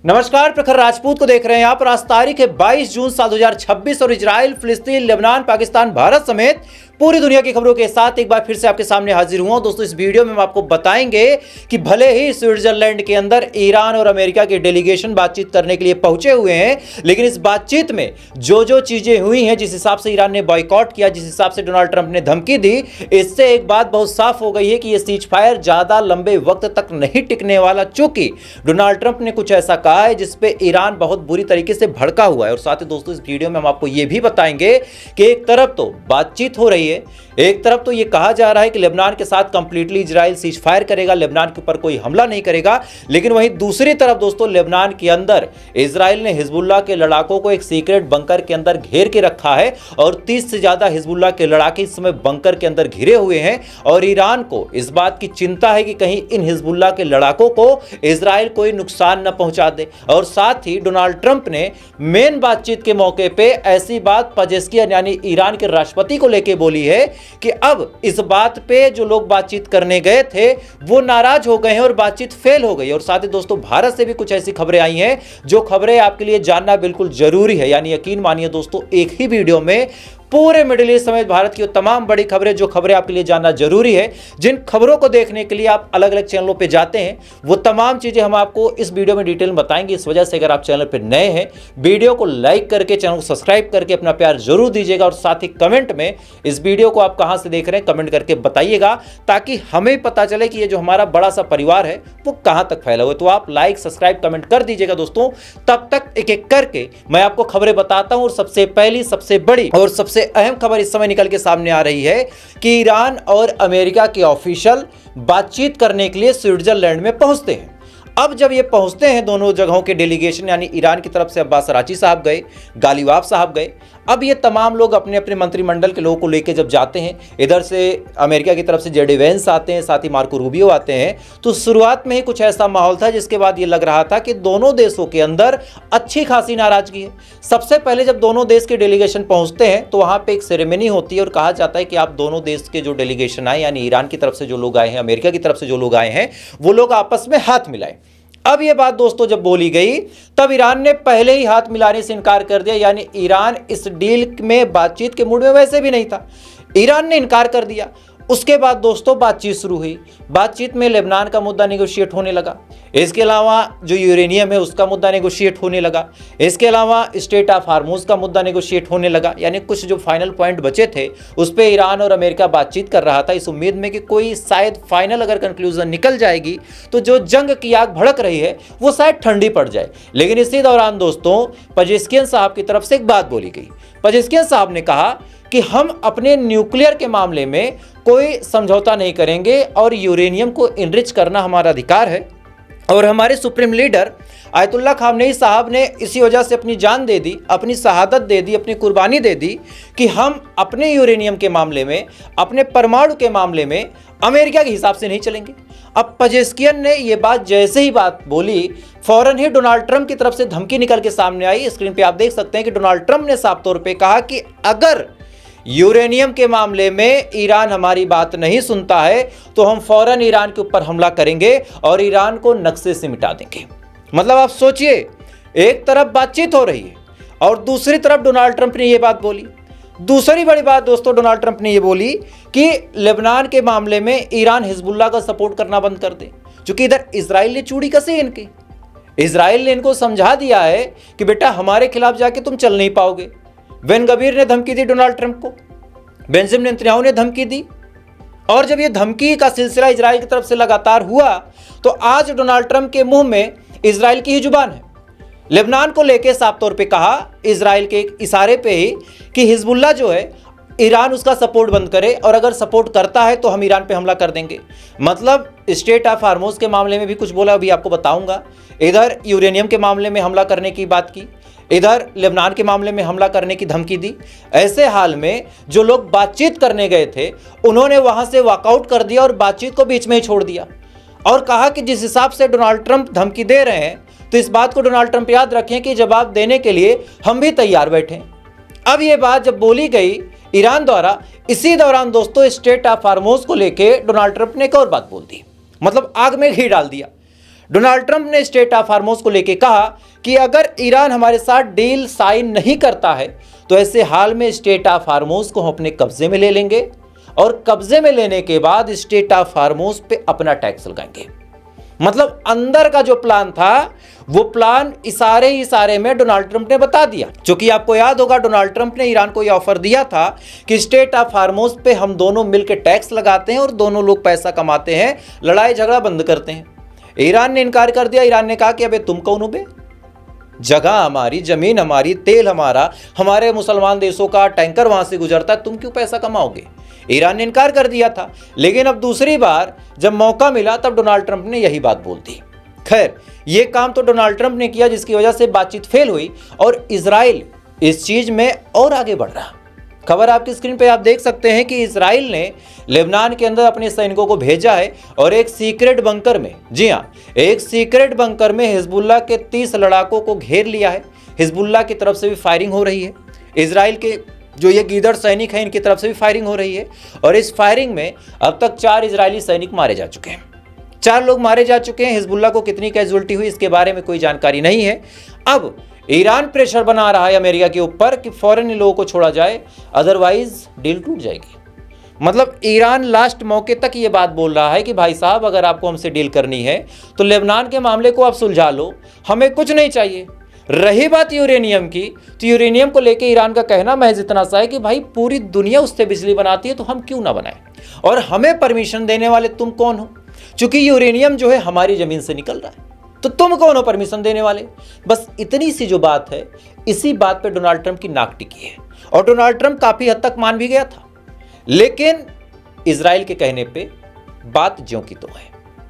नमस्कार, प्रखर राजपूत को देख रहे हैं। यहाँ पर आज तारीख है 22 जून साल 2026 और इजराइल, फिलिस्तीन, लेबनान, पाकिस्तान, भारत समेत पूरी दुनिया की खबरों के साथ एक बार फिर से आपके सामने हाजिर हुआ। दोस्तों, इस वीडियो में हम आपको बताएंगे कि भले ही स्विट्जरलैंड के अंदर ईरान और अमेरिका की डेलीगेशन बातचीत करने के लिए पहुंचे हुए हैं, लेकिन इस बातचीत में जो चीजें हुई हैं, जिस हिसाब से ईरान ने बॉयकॉट किया, जिस हिसाब से डोनाल्ड ट्रंप ने धमकी दी, इससे एक बात बहुत साफ हो गई है कि यह सीज फायर ज्यादा लंबे वक्त तक नहीं टिकने वाला। चूंकि डोनाल्ड ट्रंप ने कुछ ऐसा कहा है जिसपे ईरान बहुत बुरी तरीके से भड़का हुआ है। और साथ ही दोस्तों, इस वीडियो में हम आपको यह भी बताएंगे कि एक तरफ तो बातचीत हो रही है, एक तरफ तो यह कहा जा रहा है कि लेबनान के साथ कंप्लीटली इजराइल सीज फायर करेगा, लेबनान के ऊपर कोई हमला नहीं करेगा, लेकिन वहीं दूसरी तरफ दोस्तों, लेबनान के अंदर इजराइल ने हिजबुल्लाह के लड़ाकों को एक सीक्रेट बंकर के अंदर घेर के रखा है और 30 से ज्यादा हिजबुल्लाह के लड़ाके इस समय बंकर के अंदर घिरे हुए हैं। और ईरान को इस बात की चिंता है कि कहीं इन हिजबुल्लाह के लड़ाकों को इजराइल कोई नुकसान न पहुंचा दे। और साथ ही डोनाल्ड ट्रंप ने मेन बातचीत के मौके पे ऐसी बात पेजेश्कियान यानी ईरान के राष्ट्रपति को लेकर बोली है कि अब इस बात पे जो लोग बातचीत करने गए थे वो नाराज हो गए हैं और बातचीत फेल हो गई। और साथ ही दोस्तों, भारत से भी कुछ ऐसी खबरें आई हैं जो खबरें आपके लिए जानना बिल्कुल जरूरी है। यानी यकीन मानिए दोस्तों, एक ही वीडियो में पूरे मिडिल ईस्ट समेत भारत की तमाम बड़ी खबरें, जो खबरें आपके लिए जानना जरूरी है, जिन खबरों को देखने के लिए आप अलग अलग चैनलों पे जाते हैं, वो तमाम चीजें हम आपको इस वीडियो में डिटेल में बताएंगे। इस वजह से अगर आप चैनल पे नए हैं, वीडियो को लाइक करके, चैनल को सब्सक्राइब करके अपना प्यार जरूर दीजिएगा। और साथ ही कमेंट में इस वीडियो को आप कहां से देख रहे हैं कमेंट करके बताइएगा, ताकि हमें पता चले कि ये जो हमारा बड़ा सा परिवार है वो कहां तक फैला हुआ है। तो आप लाइक, सब्सक्राइब, कमेंट कर दीजिएगा दोस्तों। तब तक एक एक करके मैं आपको खबरें बताता हूं। और सबसे पहली, सबसे बड़ी और सबसे अहम खबर इस समय निकल के सामने आ रही है कि ईरान और अमेरिका के ऑफिशियल बातचीत करने के लिए स्विट्जरलैंड में पहुंचते हैं। अब जब ये पहुंचते हैं, दोनों जगहों के डेलीगेशन, यानी ईरान की तरफ से अब्बास अराची साहब गए, गालिबाफ साहब गए, अब ये तमाम लोग अपने अपने मंत्रिमंडल के लोगों को लेकर जब जाते हैं, इधर से अमेरिका की तरफ से जेडी वेंस आते हैं, साथ ही मार्को रूबियो आते हैं, तो शुरुआत में ही कुछ ऐसा माहौल था जिसके बाद ये लग रहा था कि दोनों देशों के अंदर अच्छी खासी नाराजगी है। सबसे पहले जब दोनों देश के डेलीगेशन पहुंचते हैं तो वहां पे एक सेरेमनी होती है और कहा जाता है कि आप दोनों देश के जो डेलीगेशन आए, यानी ईरान की तरफ से जो लोग आए हैं, अमेरिका की तरफ से जो लोग आए हैं, वो लोग आपस में हाथ मिलाएं। अब यह बात दोस्तों जब बोली गई, तब ईरान ने पहले ही हाथ मिलाने से इनकार कर दिया। यानी ईरान इस डील में बातचीत के मूड में वैसे भी नहीं था, ईरान ने इनकार कर दिया। उसके बाद दोस्तों बातचीत शुरू हुई। बातचीत में लेबनान का मुद्दा नेगोशिएट होने लगा, इसके अलावा जो यूरेनियम है उसका मुद्दा नेगोशिएट होने लगा, इसके अलावा स्टेट ऑफ हार्मोज का मुद्दा नेगोशिएट होने लगा। यानी कुछ जो फाइनल पॉइंट बचे थे उस पर ईरान और अमेरिका बातचीत कर रहा था, इस उम्मीद में कि कोई शायद फाइनल अगर कंक्लूजन निकल जाएगी तो जो जंग की आग भड़क रही है वो शायद ठंडी पड़ जाए। लेकिन इसी दौरान दोस्तों पेजेश्कियान साहब की तरफ से एक बात बोली गई। पेजेश्कियान साहब ने कहा कि हम अपने न्यूक्लियर के मामले में कोई समझौता नहीं करेंगे और यूरेनियम को इनरिच करना हमारा अधिकार है। और हमारे सुप्रीम लीडर आयतुल्लाह खामनेई साहब ने इसी वजह से अपनी जान दे दी, अपनी शहादत दे दी, अपनी कुर्बानी दे दी कि हम अपने यूरेनियम के मामले में, अपने परमाणु के मामले में अमेरिका के हिसाब से नहीं चलेंगे। अब पेजेश्कियान ने यह बात जैसे ही बात बोली, फौरन ही डोनाल्ड ट्रंप की तरफ से धमकी निकल के सामने आई। स्क्रीन पे आप देख सकते हैं कि डोनाल्ड ट्रंप ने साफ तौर पर कहा कि अगर यूरेनियम के मामले में ईरान हमारी बात नहीं सुनता है तो हम फौरन ईरान के ऊपर हमला करेंगे और ईरान को नक्शे से मिटा देंगे। मतलब आप सोचिए, एक तरफ बातचीत हो रही है और दूसरी तरफ डोनाल्ड ट्रंप ने यह बात बोली। दूसरी बड़ी बात दोस्तों, डोनाल्ड ट्रंप ने यह बोली कि लेबनान के मामले में ईरान हिजबुल्लाह का सपोर्ट करना बंद कर दे, क्योंकि इधर इजराइल ने चूड़ी कसी इनकी। इजराइल ने इनको समझा दिया है कि बेटा हमारे खिलाफ जाके तुम चल नहीं पाओगे। बेन गवीर ने धमकी दी डोनाल्ड ट्रंप को, बेंजामिन नेतन्याहू ने धमकी दी, और जब यह धमकी का सिलसिला इजराइल की तरफ से लगातार हुआ तो आज डोनाल्ड ट्रंप के मुंह में इजराइल की ही जुबान है। लेबनान को लेकर साफ तौर पे कहा इजराइल के इशारे पे ही कि हिजबुल्लाह जो है, ईरान उसका सपोर्ट बंद करे और अगर सपोर्ट करता है तो हम ईरान पे हमला कर देंगे। मतलब स्टेट ऑफ हार्मोज के मामले में भी कुछ बोला, अभी आपको बताऊंगा। इधर यूरेनियम के मामले में हमला करने की बात की, इधर लेबनान के मामले में हमला करने की धमकी दी। ऐसे हाल में जो लोग बातचीत करने गए थे उन्होंने वहां से वॉकआउट कर दिया और बातचीत को बीच में ही छोड़ दिया और कहा कि जिस हिसाब से डोनाल्ड ट्रंप धमकी दे रहे हैं तो इस बात को डोनाल्ड ट्रंप याद रखें कि जवाब देने के लिए हम भी तैयार बैठे। अब यह बात जब बोली गई ईरान द्वारा, इसी दौरान दोस्तों स्टेट ऑफ हार्मोज को लेकर डोनाल्ड ट्रंप ने एक और बात बोल दी, मतलब आग में घी डाल दिया। डोनाल्ड ट्रंप ने स्टेट ऑफ हार्मोज को लेकर कहा कि अगर ईरान हमारे साथ डील साइन नहीं करता है तो ऐसे हाल में स्टेट ऑफ हार्मोज को हम अपने कब्जे में ले लेंगे और कब्जे में लेने के बाद स्टेट ऑफ हार्मोज पे अपना टैक्स लगाएंगे। मतलब अंदर का जो प्लान था वो प्लान इशारे में डोनाल्ड ट्रंप ने बता दिया। क्योंकि आपको याद होगा डोनाल्ड ट्रंप ने ईरान को यह ऑफर दिया था कि स्टेट ऑफ हार्मोज पे हम दोनों मिलकर टैक्स लगाते हैं और दोनों लोग पैसा कमाते हैं, लड़ाई झगड़ा बंद करते हैं। ईरान ने इनकार कर दिया। ईरान ने कहा कि अबे तुम कौन हो बे, जगह हमारी, जमीन हमारी, तेल हमारा, हमारे मुसलमान देशों का टैंकर वहां से गुजरता है, तुम क्यों पैसा कमाओगे। ईरान ने इनकार कर दिया था। लेकिन अब दूसरी बार जब मौका मिला तब डोनाल्ड ट्रंप ने यही बात बोल दी। खैर, ये काम तो डोनाल्ड ट्रंप ने किया जिसकी वजह से बातचीत फेल हुई और इजराइल इस चीज में और आगे बढ़ रहा। खबर आपकी स्क्रीन पे आप देख सकते हैं कि इजराइल ने लेबनान के अंदर अपने सैनिकों को भेजा है और एक सीक्रेट बंकर में, जी हां, एक सीक्रेट बंकर में हिजबुल्लाह के 30 लड़ाकों को घेर लिया है। हिजबुल्लाह की तरफ से भी फायरिंग हो रही है, इजराइल के जो ये गीदड़ सैनिक हैं इनकी तरफ से भी फायरिंग हो रही है और इस फायरिंग में अब तक 4 इजरायली सैनिक मारे जा चुके हैं, 4 लोग मारे जा चुके हैं। हिजबुल्लाह को कितनी कैजुअल्टी हुई इसके बारे में कोई जानकारी नहीं है। अब ईरान प्रेशर बना रहा है अमेरिका के ऊपर कि फौरन इन लोगों को छोड़ा जाए, अदरवाइज डील टूट जाएगी। मतलब ईरान लास्ट मौके तक ये बात बोल रहा है कि भाई साहब अगर आपको हमसे डील करनी है तो लेबनान के मामले को आप सुलझा लो, हमें कुछ नहीं चाहिए। रही बात यूरेनियम की, तो यूरेनियम को लेकर ईरान का कहना महज इतना सा है कि भाई पूरी दुनिया उससे बिजली बनाती है तो हम क्यों ना बनाएं, और हमें परमिशन देने वाले तुम कौन हो, क्योंकि यूरेनियम जो है हमारी जमीन से निकल रहा है, तो तुम कौन हो परमिशन देने वाले। बस इतनी सी जो बात है, इसी बात पे डोनाल्ड ट्रंप की नाक टिकी है और डोनाल्ड ट्रंप काफी हद तक मान भी गया था। लेकिन इजराइल के कहने पे बात ज्यों की तो है।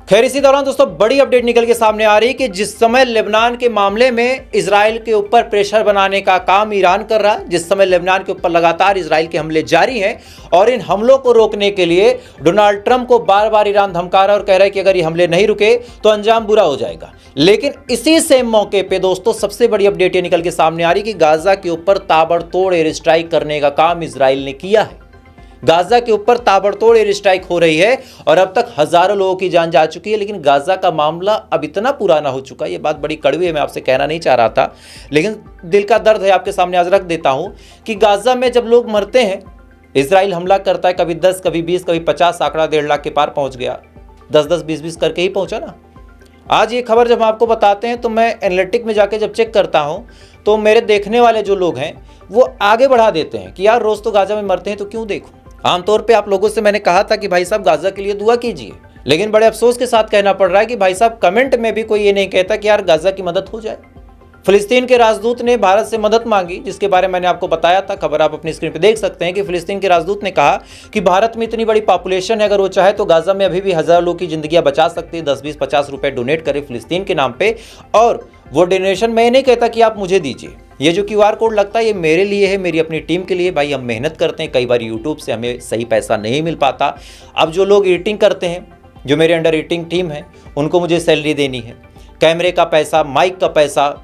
खैर, इसी दौरान दोस्तों बड़ी अपडेट निकल के सामने आ रही कि जिस समय लेबनान के मामले में इजराइल के ऊपर प्रेशर बनाने का काम ईरान कर रहा है, जिस समय लेबनान के ऊपर लगातार इजराइल के हमले जारी हैं और इन हमलों को रोकने के लिए डोनाल्ड ट्रंप को बार बार ईरान धमका रहा है और कह रहा है कि अगर ये हमले नहीं रुके तो अंजाम बुरा हो जाएगा। लेकिन इसी सेम मौके पे दोस्तों सबसे बड़ी अपडेट ये निकल के सामने आ रही कि गाजा के ऊपर ताबड़तोड़ एयर स्ट्राइक करने का काम इजराइल ने किया है। गाजा के ऊपर ताबड़तोड़ एयर स्ट्राइक हो रही है और अब तक हजारों लोगों की जान जा चुकी है। लेकिन गाजा का मामला अब इतना पुराना हो चुका है, ये बात बड़ी कड़वी है, मैं आपसे कहना नहीं चाह रहा था, लेकिन दिल का दर्द है, आपके सामने आज रख देता हूं कि गाजा में जब लोग मरते हैं, इजराइल हमला करता है, कभी 10, कभी 20, कभी 50, आंकड़ा 1.5 लाख के पार पहुंच गया, 10-10, 20-20 करके ही पहुंचा ना। आज ये खबर जब हम आपको बताते हैं तो मैं एनालिटिक में जाके जब चेक करता हूं तो मेरे देखने वाले जो लोग हैं वो आगे बढ़ा देते हैं कि यार रोज तो गाजा में मरते हैं तो क्यों देखूं। आमतौर पे आप लोगों से मैंने कहा था कि भाई साहब गाजा के लिए दुआ कीजिए, लेकिन बड़े अफसोस के साथ कहना पड़ रहा है कि भाई साहब कमेंट में भी कोई ये नहीं कहता कि यार गाजा की मदद हो जाए। फिलिस्तीन के राजदूत ने भारत से मदद मांगी, जिसके बारे में मैंने आपको बताया था, खबर आप अपनी स्क्रीन पे देख सकते हैं कि फिलिस्तीन के राजदूत ने कहा कि भारत में इतनी बड़ी पॉपुलेशन है, अगर वो चाहे तो गाजा में अभी भी हजारों लोगों की जिंदगियां बचा सकती है। 10, 20, 50 रुपए डोनेट करें फिलिस्तीन के नाम पे, और वो डोनेशन मैं नहीं कहता कि आप मुझे दीजिए, ये जो QR कोड लगता है ये मेरे लिए है, मेरी अपनी टीम के लिए। भाई हम मेहनत करते हैं, कई बार यूट्यूब से हमें सही पैसा नहीं मिल पाता। अब जो लोग एडिटिंग करते हैं, जो मेरे अंडर एडिटिंग टीम है, उनको मुझे सैलरी देनी है, कैमरे का पैसा, माइक का पैसा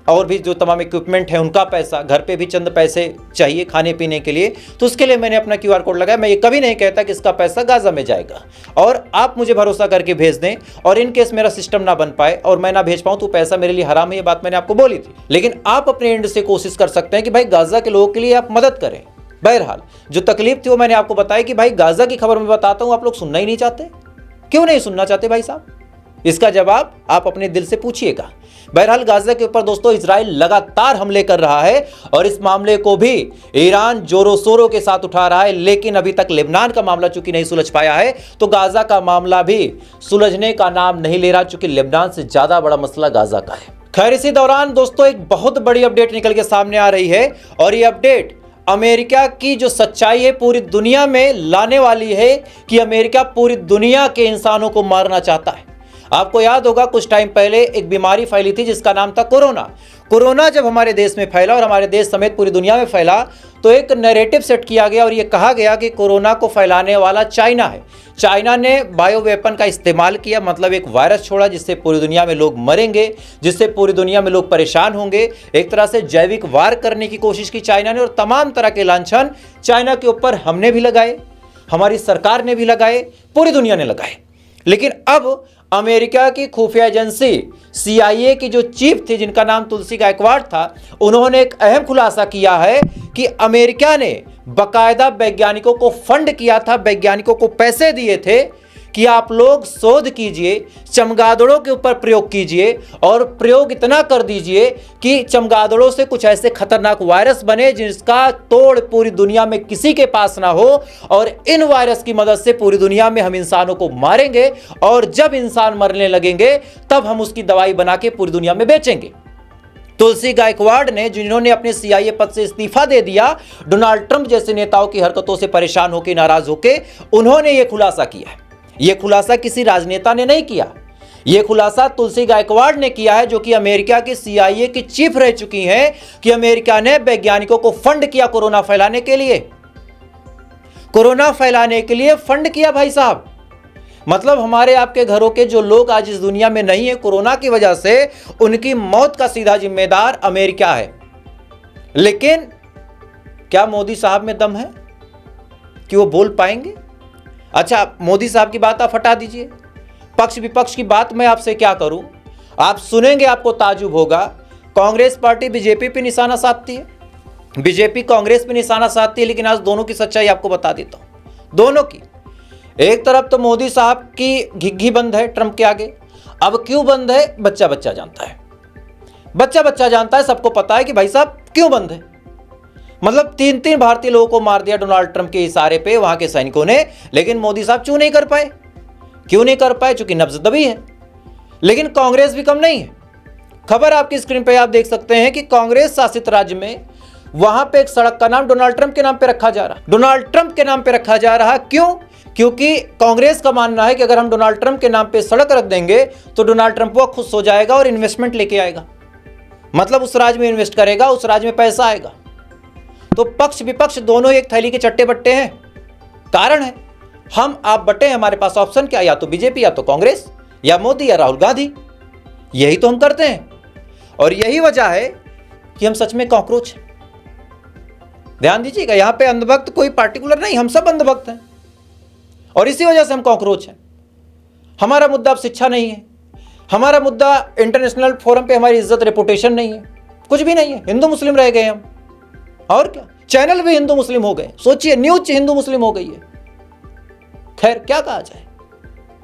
और भी जो तमाम इक्विपमेंट है उनका पैसा, घर पे भी चंद पैसे चाहिए खाने पीने के लिए, तो उसके लिए मैंने अपना QR कोड लगाया। मैं ये कभी नहीं कहता कि इसका पैसा गाजा में जाएगा, और आप मुझे भरोसा करके भेज दें, और इन केस मेरा सिस्टम ना बन पाए और मैं ना भेज पाऊं तो पैसा मेरे लिए हराम है, ये बात मैंने आपको बोली थी। लेकिन आप अपने एंड से कोशिश कर सकते हैं कि भाई गाजा के लोगों के लिए आप मदद करें। बहरहाल जो तकलीफ थी वो मैंने आपको बताया कि भाई गाजा की खबर मैं बताता हूं, आप लोग सुनना ही नहीं चाहते। क्यों नहीं सुनना चाहते भाई साहब? इसका जवाब आप अपने दिल से पूछिएगा। बहरहाल गाजा के ऊपर दोस्तों इजराइल लगातार हमले कर रहा है और इस मामले को भी ईरान जोरों शोरों के साथ उठा रहा है, लेकिन अभी तक लेबनान का मामला चूंकि नहीं सुलझ पाया है तो गाजा का मामला भी सुलझने का नाम नहीं ले रहा, चूंकि लेबनान से ज्यादा बड़ा मसला गाजा का है। खैर, इसी दौरान दोस्तों एक बहुत बड़ी अपडेट निकल के सामने आ रही है और ये अपडेट अमेरिका की जो सच्चाई है पूरी दुनिया में लाने वाली है कि अमेरिका पूरी दुनिया के इंसानों को मारना चाहता है। आपको याद होगा कुछ टाइम पहले एक बीमारी फैली थी जिसका नाम था कोरोना। कोरोना जब हमारे देश में फैला और हमारे देश समेत पूरी दुनिया में फैला तो एक नैरेटिव सेट किया गया और यह कहा गया कि कोरोना को फैलाने वाला चाइना है। चाइना ने बायो वेपन का इस्तेमाल किया, मतलब एक वायरस छोड़ा जिससे पूरी दुनिया में लोग मरेंगे, जिससे पूरी दुनिया में लोग परेशान होंगे। एक तरह से जैविक वार करने की कोशिश की चाइना ने और तमाम तरह के लांछन चाइना के ऊपर हमने भी लगाए, हमारी सरकार ने भी लगाए, पूरी दुनिया ने लगाए। लेकिन अब अमेरिका की खुफिया एजेंसी CIA की जो चीफ थी, जिनका नाम तुलसी गायकवाड़ था, उन्होंने एक अहम खुलासा किया है कि अमेरिका ने बाकायदा वैज्ञानिकों को फंड किया था, वैज्ञानिकों को पैसे दिए थे कि आप लोग शोध कीजिए, चमगादड़ों के ऊपर प्रयोग कीजिए और प्रयोग इतना कर दीजिए कि चमगादड़ों से कुछ ऐसे खतरनाक वायरस बने जिसका तोड़ पूरी दुनिया में किसी के पास ना हो, और इन वायरस की मदद से पूरी दुनिया में हम इंसानों को मारेंगे और जब इंसान मरने लगेंगे तब हम उसकी दवाई बना के पूरी दुनिया में बेचेंगे। तुलसी गायकवाड़ ने, जिन्होंने अपने CIA पद से इस्तीफा दे दिया, डोनाल्ड ट्रंप जैसे नेताओं की हरकतों से परेशान होकर, नाराज होकर, उन्होंने यह खुलासा किया है। यह खुलासा किसी राजनेता ने नहीं किया, यह खुलासा तुलसी गायकवाड़ ने किया है, जो कि अमेरिका की CIA की चीफ रह चुकी हैं, कि अमेरिका ने वैज्ञानिकों को फंड किया कोरोना फैलाने के लिए, कोरोना फैलाने के लिए फंड किया भाई साहब। मतलब हमारे आपके घरों के जो लोग आज इस दुनिया में नहीं है कोरोना की वजह से, उनकी मौत का सीधा जिम्मेदार अमेरिका है। लेकिन क्या मोदी साहब में दम है कि वो बोल पाएंगे? अच्छा, मोदी साहब की बात आप हटा दीजिए, पक्ष विपक्ष की बात मैं आपसे क्या करूं, आप सुनेंगे आपको ताजुब होगा। कांग्रेस पार्टी बीजेपी पे निशाना साधती है, बीजेपी कांग्रेस पे निशाना साधती है, लेकिन आज दोनों की सच्चाई आपको बता देता हूं, दोनों की। एक तरफ तो मोदी साहब की घिघी बंद है ट्रंप के आगे। अब क्यों बंद है? बच्चा बच्चा जानता है, बच्चा बच्चा जानता है, सबको पता है कि भाई साहब क्यों बंद है। मतलब 3 भारतीय लोगों को मार दिया डोनाल्ड ट्रंप के इशारे पे वहां के सैनिकों ने, लेकिन मोदी साहब क्यों नहीं कर पाए? क्यों नहीं कर पाए? चूंकि नब्ज दबी है। लेकिन कांग्रेस भी कम नहीं है। खबर आपकी स्क्रीन पे आप देख सकते हैं कि कांग्रेस शासित राज्य में वहां पे एक सड़क का नाम डोनाल्ड ट्रंप के नाम पे रखा जा रहा, डोनाल्ड ट्रंप के नाम पे रखा जा रहा। क्यों? क्योंकि कांग्रेस का मानना है कि अगर हम डोनाल्ड ट्रंप के नाम पे सड़क रख देंगे तो डोनाल्ड ट्रंप वो खुश हो जाएगा और इन्वेस्टमेंट लेके आएगा, मतलब उस राज्य में इन्वेस्ट करेगा, उस राज्य में पैसा आएगा। तो पक्ष विपक्ष दोनों एक थैली के चट्टे बट्टे हैं। कारण है हम आप बटे, हमारे पास ऑप्शन क्या, या तो बीजेपी, या तो कांग्रेस, या मोदी, या राहुल गांधी। यही तो हम करते हैं और यही वजह है कि हम सच में कॉकरोच हैं। ध्यान दीजिएगा, यहां पे अंधभक्त कोई पार्टिकुलर नहीं, हम सब अंधभक्त हैं और इसी वजह से हम कॉकरोच हैं। हमारा मुद्दा अब शिक्षा नहीं है, हमारा मुद्दा इंटरनेशनल फोरम पे हमारी इज्जत रेपुटेशन नहीं है, कुछ भी नहीं है। हिंदू मुस्लिम रह गए हम, और क्या, चैनल भी हिंदू मुस्लिम हो गए। सोचिए, न्यूज हिंदू मुस्लिम हो गई है। खैर क्या कहा जाए।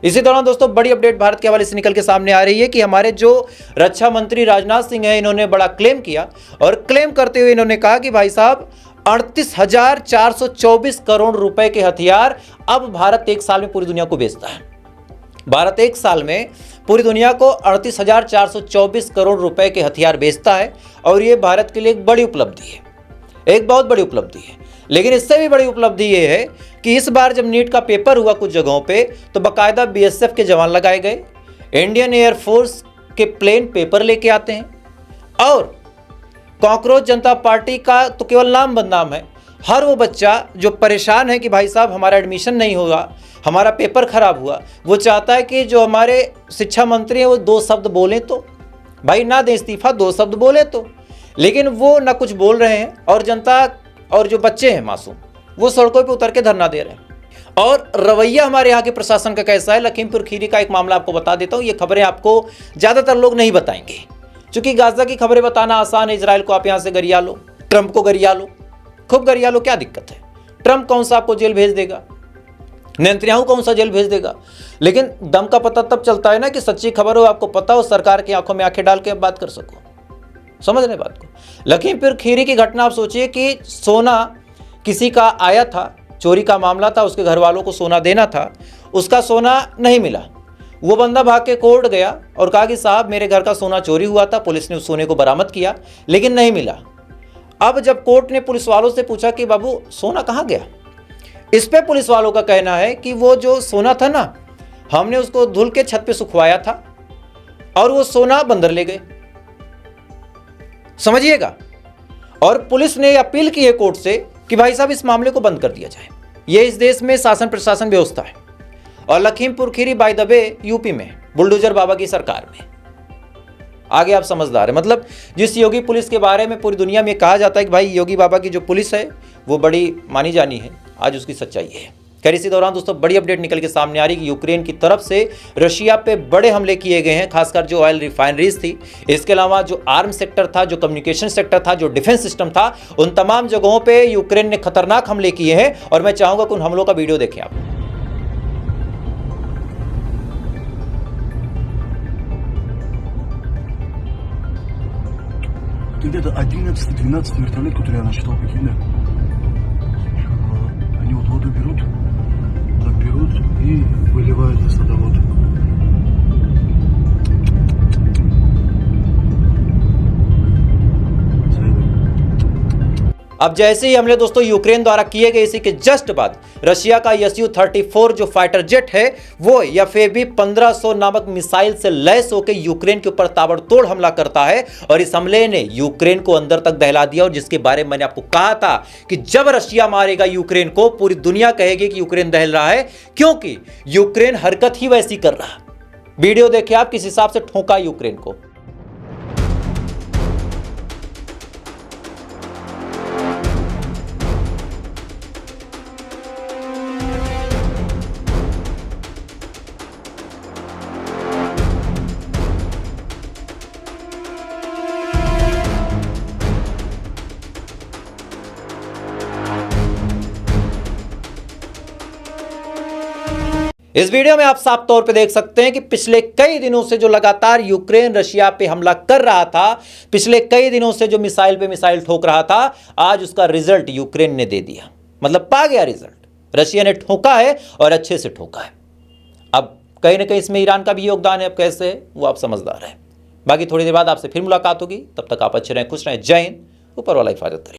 इसी दौरान दोस्तों बड़ी अपडेट भारत के हवाले से निकल के सामने आ रही है कि हमारे जो रक्षा मंत्री राजनाथ सिंह हैं, इन्होंने बड़ा क्लेम किया और क्लेम करते हुए इन्होंने कहा कि भाई साहब 38,424 करोड़ रुपए के हथियार अब भारत एक साल में पूरी दुनिया को बेचता है। भारत एक साल में पूरी दुनिया को 38,424 करोड़ रुपए के हथियार बेचता है और ये भारत के लिए एक बड़ी उपलब्धि है, एक बहुत बड़ी उपलब्धि है। लेकिन इससे भी बड़ी उपलब्धि ये है कि इस बार जब नीट का पेपर हुआ कुछ जगहों पे, तो बाकायदा BSF के जवान लगाए गए, इंडियन एयरफोर्स के प्लेन पेपर लेके आते हैं और कॉकरोच जनता पार्टी का तो केवल नाम बदनाम है। हर वो बच्चा जो परेशान है कि भाई साहब हमारा एडमिशन नहीं होगा, हमारा पेपर खराब हुआ, वो चाहता है कि जो हमारे शिक्षा मंत्री हैं वो 2 शब्द बोलें, तो भाई ना दें इस्तीफा, 2 शब्द बोले तो। लेकिन वो ना कुछ बोल रहे हैं और जनता और जो बच्चे हैं मासूम, वो सड़कों पे उतर के धरना दे रहे हैं। और रवैया हमारे यहाँ के प्रशासन का कैसा है, लखीमपुर खीरी का एक मामला आपको बता देता हूँ। ये खबरें आपको ज़्यादातर लोग नहीं बताएंगे, क्योंकि गाजा की खबरें बताना आसान है। इजराइल को आप यहाँ से गरिया लो, ट्रंप को गरिया लो, खूब गरिया लो, क्या दिक्कत है। ट्रंप कौन सा आपको जेल भेज देगा, नेतन्याहू कौन सा जेल भेज देगा। लेकिन दम का पता तब चलता है ना कि सच्ची खबर हो, आपको पता हो, सरकार की आंखों में आंखें डाल के आप बात कर सको। समझ रहे बात को। लखीमपुर खीरी की घटना आप सोचिए कि सोना किसी का आया था, चोरी का मामला था, उसके घर वालों को सोना देना था, उसका सोना नहीं मिला। वो बंदा भाग के कोर्ट गया और कहा कि साहब मेरे घर का सोना चोरी हुआ था, पुलिस ने उस सोने को बरामद किया लेकिन नहीं मिला। अब जब कोर्ट ने पुलिस वालों से पूछा कि बाबू सोना कहाँ गया, इस पे पुलिस वालों का कहना है कि वो जो सोना था ना, हमने उसको धुल के छत पे सुखवाया था और वो सोना बंदर ले गए। समझिएगा। और पुलिस ने अपील की है कोर्ट से कि भाई साहब इस मामले को बंद कर दिया जाए। ये इस देश में शासन प्रशासन व्यवस्था है। और Lakhimpur Kheri by the way UP में बुलडोजर बाबा की सरकार में। आगे आप समझदार है। मतलब जिस योगी पुलिस के बारे में पूरी दुनिया में कहा जाता है कि भाई योगी बाबा की जो पुलिस है वो बड़ी मानी जानी है, आज उसकी सच्चाई है। खैर इसी दौरान दोस्तों बड़ी अपडेट निकल के सामने आ रही कि यूक्रेन की तरफ से रशिया पे बड़े हमले किए गए हैं, खासकर जो ऑयल रिफाइनरीज थी, इसके अलावा जो आर्म सेक्टर था, जो कम्युनिकेशन सेक्टर था, जो डिफेंस सिस्टम था, उन तमाम जगहों पे यूक्रेन ने खतरनाक हमले किए हैं। और मैं चाहूंगा कि उन हमलों का वीडियो देखें आप। Где-то 11-12 вертолет, который я насчитал, прикинь, они вот воду берут, так берут и выливают на садовод. अब जैसे ही हमले दोस्तों यूक्रेन द्वारा किए गए, इसी के जस्ट बाद रशिया का Su-34 जो फाइटर जेट है वो FAB 1500 नामक मिसाइल से लैस होकर यूक्रेन के ऊपर ताबड़तोड़ हमला करता है। और इस हमले ने यूक्रेन को अंदर तक दहला दिया, और जिसके बारे में मैंने आपको कहा था कि जब रशिया मारेगा यूक्रेन को, पूरी दुनिया कहेगी कि यूक्रेन दहल रहा है, क्योंकि यूक्रेन हरकत ही वैसी कर रहा है। वीडियो देखिए आप किस हिसाब से ठोका यूक्रेन को। इस वीडियो में आप साफ तौर पे देख सकते हैं कि पिछले कई दिनों से जो लगातार यूक्रेन रशिया पे हमला कर रहा था, पिछले कई दिनों से जो मिसाइल पे मिसाइल ठोक रहा था, आज उसका रिजल्ट यूक्रेन ने दे दिया। मतलब पा गया रिजल्ट, रशिया ने ठोका है और अच्छे से ठोका है। अब कहीं ना कहीं इसमें ईरान का भी योगदान है, अब कैसे वो आप समझदार है। बाकी थोड़ी देर बाद आपसे फिर मुलाकात होगी, तब तक आप अच्छे रहें, खुश रहें। जय हिंद, ऊपर वाला हिफाजत करें।